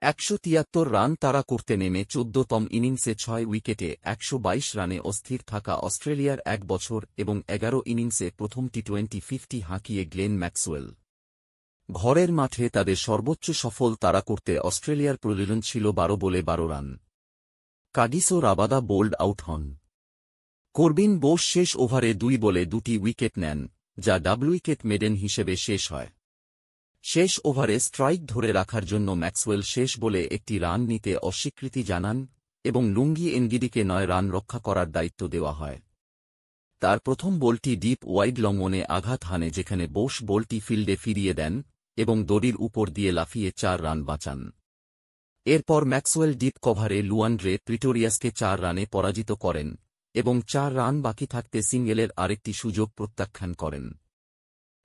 ১৭৩ run তাড়া করতে নেমে ১৪তম ইনিংসে ৬ উইকেটে ১২২ রানে অস্থির থাকা অস্ট্রেলিয়ার ১ বছর এবং ১১ ইনিংসে প্রথম টি-20 50 হাঁকিয়ে গ্লেন ম্যাক্সওয়েল। ঘরের মাঠে তাদের সর্বোচ্চ সফল তাড়া করতে অস্ট্রেলিয়ার প্রয়োজন ছিল ১২ বলে ১২ run. Kagiso Rabada bold out হন। করবিন বোস শেষ ওভারে ২ বলে ২টি উইকেট নেন, যা ডাবল উইকেট মেডেন হিসেবে শেষ হয়। শেষ ওভারে স্ট্রাইক ধরে রাখার জন্য ম্যাক্সওয়েল শেষ বলে একটি রান নিতে অস্বীকৃতি জানান এবং লুঙ্গি এনগিডিকে ৯ রান রক্ষা করার দায়িত্ব দেওয়া হয়। তার প্রথম বলটি ডিপ ওয়াইড লংঅনে আঘাত হানে, যেখানে বোস বলটি ফিল্ডে ফিরিয়ে দেন এবং দড়ির উপর দিয়ে লাফিয়ে ৪ রান বাঁচান। এরপর ম্যাক্সওয়েল ডিপ কভারে লুয়ান্ড্রে প্রিটোরিয়াসকে ৪ রানে পরাজিত করেন এবং ৪ রান বাকি থাকতে সিঙ্গেলের আরেকটি সুযোগ প্রত্যাখ্যান করেন।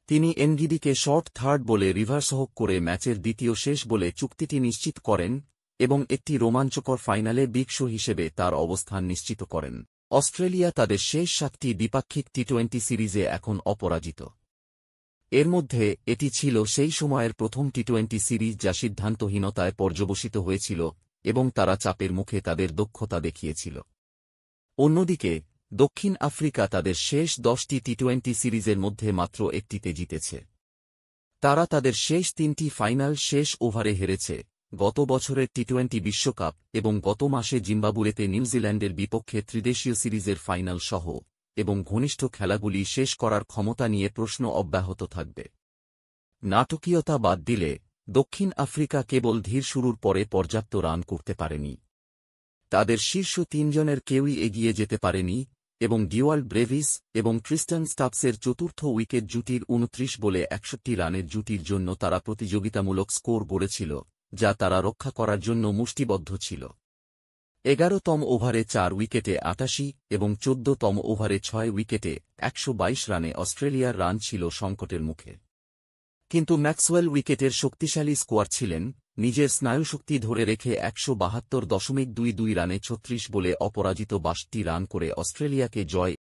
তিনি এনগিডিকে শর্ট থার্ড বলে রিভার্সহক করে ম্যাচের দ্বিতীয় শেষ বলে চুক্তিটি নিশ্চিত করেন এবং একটি রোমাঞ্চকর ফাইনালে বিগ শো হিসেবে তার অবস্থান নিশ্চিত করেন। অস্ট্রেলিয়া তাদের শেষ ৭টি দ্বিপাক্ষিক টি-20 সিরিজে এখন অপরাজিত। এর মধ্যে এটি ছিল সেই সময়ের প্রথম টি-20 সিরিজ যা সিদ্ধান্তহীনতায় পর্যবসিত হয়েছিল এবং তারা চাপের মুখে তাদের দক্ষতা দেখিয়েছিল। অন্যদিকে দক্ষিণ আফ্রিকা তাদের শেষ ১০টি টি-20 সিরিজের মধ্যে মাত্র একটিতে জিতেছে। তারা তাদের শেষ ৩টি ফাইনাল শেষ ওভারে হেরেছে, গত বছরের টি-20 বিশ্বকাপ এবং গত মাসে জিম্বাবুয়েতে নিউজিল্যান্ডের বিপক্ষে ত্রিদেশীয় সিরিজের ফাইনাল সহ, এবং ঘনিষ্ঠ খেলাগুলি শেষ করার ক্ষমতা নিয়ে প্রশ্ন অব্যাহত থাকবে। নাটকীয়তা বাদ দিলে দক্ষিণ আফ্রিকা কেবল ধীর শুরুর পরে পর্যাপ্ত রান করতে পারেনি। তাদের শীর্ষ ৩ জনের কেউই এগিয়ে যেতে পারেনি এবং ডিওয়াল্ড ব্রেভিস এবং ট্রিস্টান স্টাবসের চতুর্থ উইকেট জুটির ২৯ বলে ৬১ রানের জুটির জন্য তারা প্রতিযোগিতামূলক স্কোর গড়েছিল, যা তারা রক্ষা করার জন্য মুষ্টিবদ্ধ ছিল। ১১তম ওভারে ৪ উইকেটে ৮৮ এবং ১৪তম ওভারে ৬ উইকেটে ১২২ রানে অস্ট্রেলিয়ার রান ছিল সংকটের মুখে। কিন্তু ম্যাক্সওয়েল উইকেটের শক্তিশালী স্কোয়ার ছিলেন, নিজের স্নায়ুশক্তি ধরে রেখে ১৭২.২২ রানে ৩৬ বলে অপরাজিত ৬২ রান করে অস্ট্রেলিয়াকে জয়